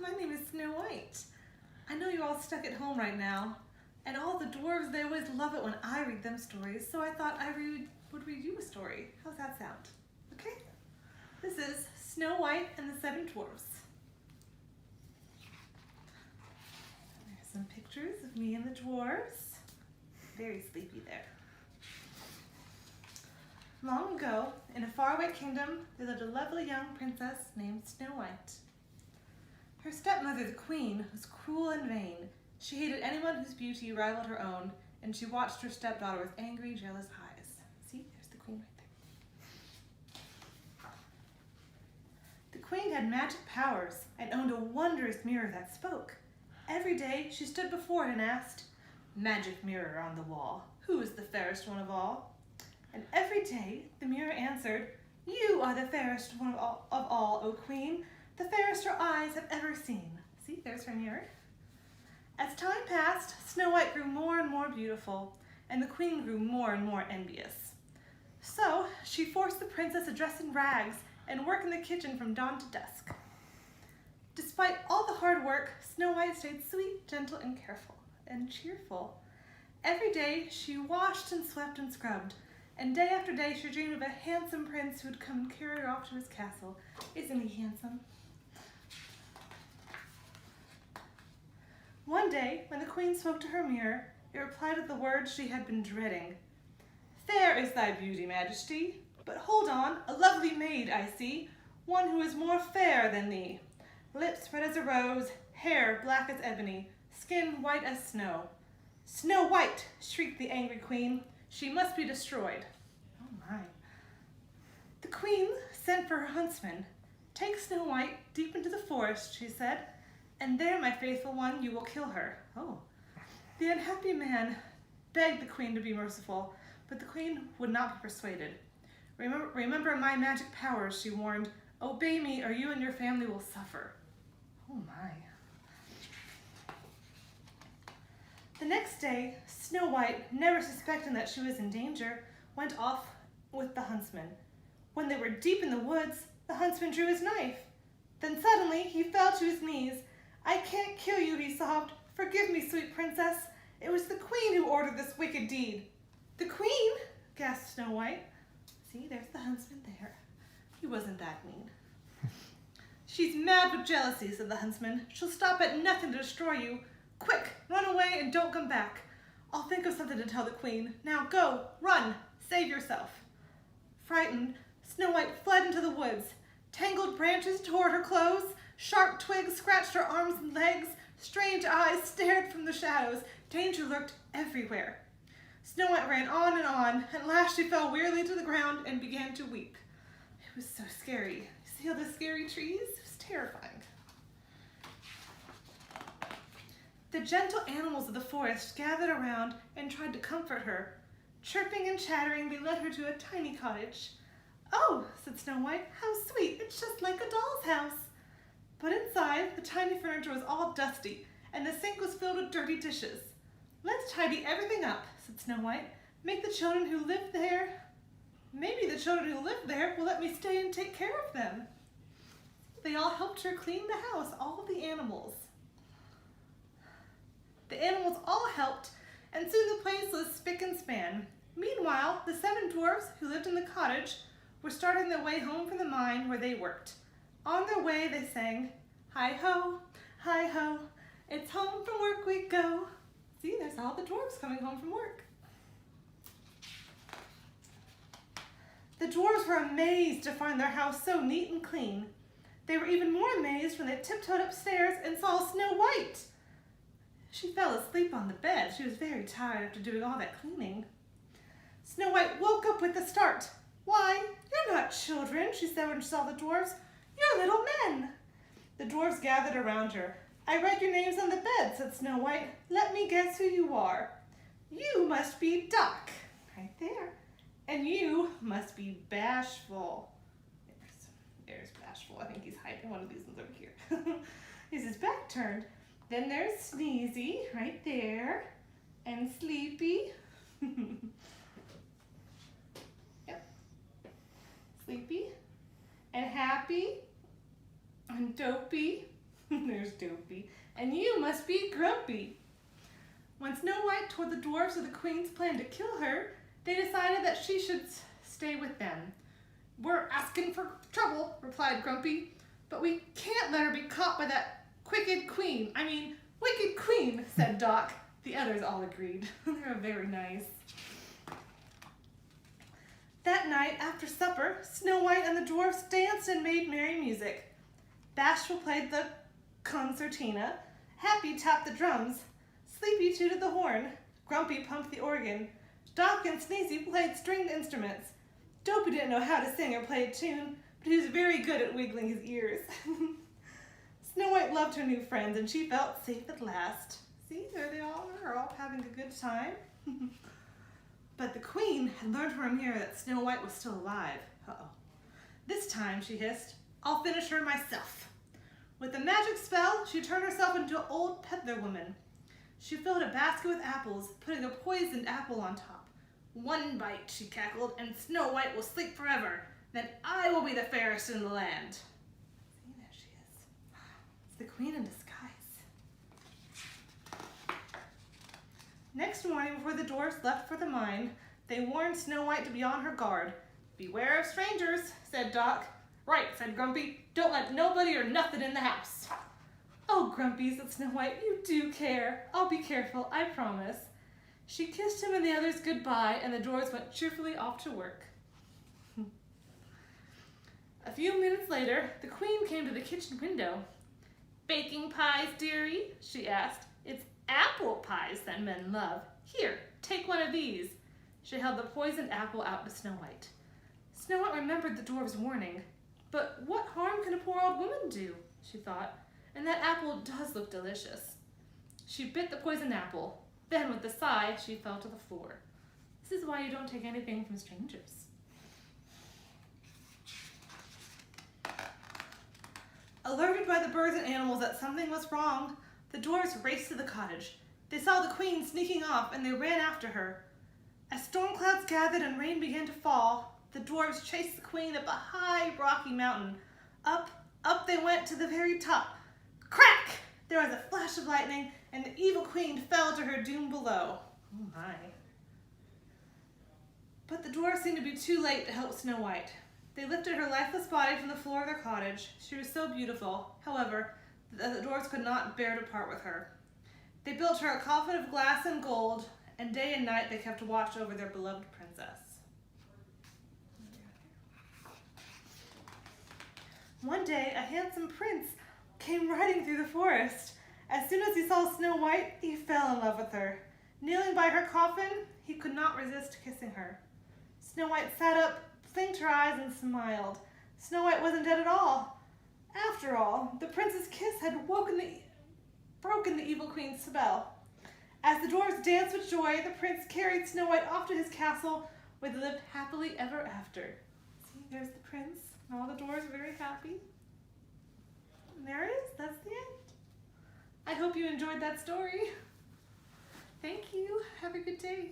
my name is Snow White. I know you're all stuck at home right now, and all the dwarves, they always love it when I read them stories, so I thought I would read you a story. How's that sound? Okay? This is Snow White and the Seven Dwarves. There's some pictures of me and the dwarves. Very sleepy there. Long ago, in a faraway kingdom, there lived a lovely young princess named Snow White. Her stepmother, the queen, was cruel and vain. She hated anyone whose beauty rivaled her own, and she watched her stepdaughter with angry, jealous eyes. See, there's the queen right there. The queen had magic powers and owned a wondrous mirror that spoke. Every day, she stood before it and asked, "Magic mirror on the wall, who is the fairest one of all?" And every day, the mirror answered, "You are the fairest one of all, O queen, the fairest her eyes have ever seen." See, there's her mirror. As time passed, Snow White grew more and more beautiful, and the queen grew more and more envious. So she forced the princess to dress in rags and work in the kitchen from dawn to dusk. Despite all the hard work, Snow White stayed sweet, gentle, and careful, and cheerful. Every day she washed and swept and scrubbed, and day after day she dreamed of a handsome prince who would come and carry her off to his castle. Isn't he handsome? One day, when the queen spoke to her mirror, it replied with the words she had been dreading. "Fair is thy beauty, majesty, but hold on, a lovely maid I see, one who is more fair than thee. Lips red as a rose, hair black as ebony, skin white as snow." "Snow White!" shrieked the angry queen. "She must be destroyed." Oh my. The queen sent for her huntsman. "Take Snow White deep into the forest," she said, "and there, my faithful one, you will kill her." Oh. The unhappy man begged the queen to be merciful, but the queen would not be persuaded. Remember my magic powers," she warned. "Obey me or you and your family will suffer." Oh my. The next day, Snow White, never suspecting that she was in danger, went off with the huntsman. When they were deep in the woods, the huntsman drew his knife. Then suddenly he fell to his knees. "I can't kill you," he sobbed. "Forgive me, sweet princess. It was the queen who ordered this wicked deed." "The queen?" gasped Snow White. See, there's the huntsman there. He wasn't that mean. "She's mad with jealousy," said the huntsman. "She'll stop at nothing to destroy you. Quick, run away and don't come back. I'll think of something to tell the queen. Now go, run, save yourself." Frightened, Snow White fled into the woods. Tangled branches tore at her clothes, sharp twigs scratched her arms and legs, strange eyes stared from the shadows. Danger lurked everywhere. Snow White ran on, and at last she fell wearily to the ground and began to weep. It was so scary. See all the scary trees? It was terrifying. The gentle animals of the forest gathered around and tried to comfort her. Chirping and chattering, they led her to a tiny cottage. "Oh," said Snow White, "how sweet! It's just like a doll's house." But inside, the tiny furniture was all dusty, and the sink was filled with dirty dishes. "Let's tidy everything up," said Snow White. Maybe the children who live there will let me stay and take care of them." They all helped her clean the house, all the animals. The animals all helped, and soon the place was spick and span. Meanwhile, the seven dwarves who lived in the cottage were starting their way home from the mine where they worked. On their way, they sang, "Hi ho, it's home from work we go." See, there's all the dwarves coming home from work. The dwarves were amazed to find their house so neat and clean. They were even more amazed when they tiptoed upstairs and saw Snow White. She fell asleep on the bed. She was very tired after doing all that cleaning. Snow White woke up with a start. "Why, you're not children," she said when she saw the dwarves. "You're little men." The dwarves gathered around her. "I read your names on the bed," said Snow White. "Let me guess who you are. You must be Duck," right there. "And you must be Bashful." There's Bashful. I think he's hiding one of these ones over here. Is his back turned. Then there's Sneezy, right there. And Sleepy. Yep. Sleepy. And Happy. And Dopey. There's Dopey. And you must be Grumpy. When Snow White told the dwarfs of the queen's plan to kill her, they decided that she should stay with them. We're asking for trouble, replied Grumpy, but we can't let her be caught by that wicked queen, said Doc. The others all agreed. They're very nice. That night, after supper, Snow White and the dwarfs danced and made merry music. Bashful played the concertina, Happy tapped the drums, Sleepy tooted the horn, Grumpy pumped the organ, Doc and Sneezy played stringed instruments. Dopey didn't know how to sing or play a tune, but he was very good at wiggling his ears. Snow White loved her new friends, and she felt safe at last. See, there they all are, all having a good time. But the queen had learned from her mirror that Snow White was still alive. Uh-oh. This time, she hissed, I'll finish her myself. With a magic spell, she turned herself into an old peddler woman. She filled a basket with apples, putting a poisoned apple on top. One bite, she cackled, and Snow White will sleep forever. Then I will be the fairest in the land. See, there she is. It's the queen in disguise. Next morning, before the dwarfs left for the mine, they warned Snow White to be on her guard. Beware of strangers, said Doc. Right, said Grumpy. Don't let nobody or nothing in the house. Oh, Grumpy, said Snow White, you do care. I'll be careful, I promise. She kissed him and the others goodbye, and the dwarfs went cheerfully off to work. A few minutes later, the queen came to the kitchen window. Baking pies, dearie? She asked. It's apple pies that men love. Here, take one of these. She held the poisoned apple out to Snow White. Snow White remembered the dwarf's warning. But what harm can a poor old woman do? She thought. And that apple does look delicious. She bit the poisoned apple. Then, with a sigh, she fell to the floor. This is why you don't take anything from strangers. Alerted by the birds and animals that something was wrong, the dwarfs raced to the cottage. They saw the queen sneaking off, and they ran after her. As storm clouds gathered and rain began to fall, the dwarfs chased the queen up a high, rocky mountain. Up they went to the very top. Crack! There was a flash of lightning, and the evil queen fell to her doom below. Oh my. But the dwarfs seemed to be too late to help Snow White. They lifted her lifeless body from the floor of their cottage. She was so beautiful. However, the dwarfs could not bear to part with her. They built her a coffin of glass and gold, and day and night they kept watch over their beloved princess. One day, a handsome prince came riding through the forest. As soon as he saw Snow White, he fell in love with her. Kneeling by her coffin, he could not resist kissing her. Snow White sat up, blinked her eyes, and smiled. Snow White wasn't dead at all. After all, the prince's kiss had broken the evil queen's spell. As the dwarfs danced with joy, the prince carried Snow White off to his castle, where they lived happily ever after. See, there's the prince, and all the dwarfs are very happy. And there it is. That's the end. I hope you enjoyed that story. Thank you. Have a good day.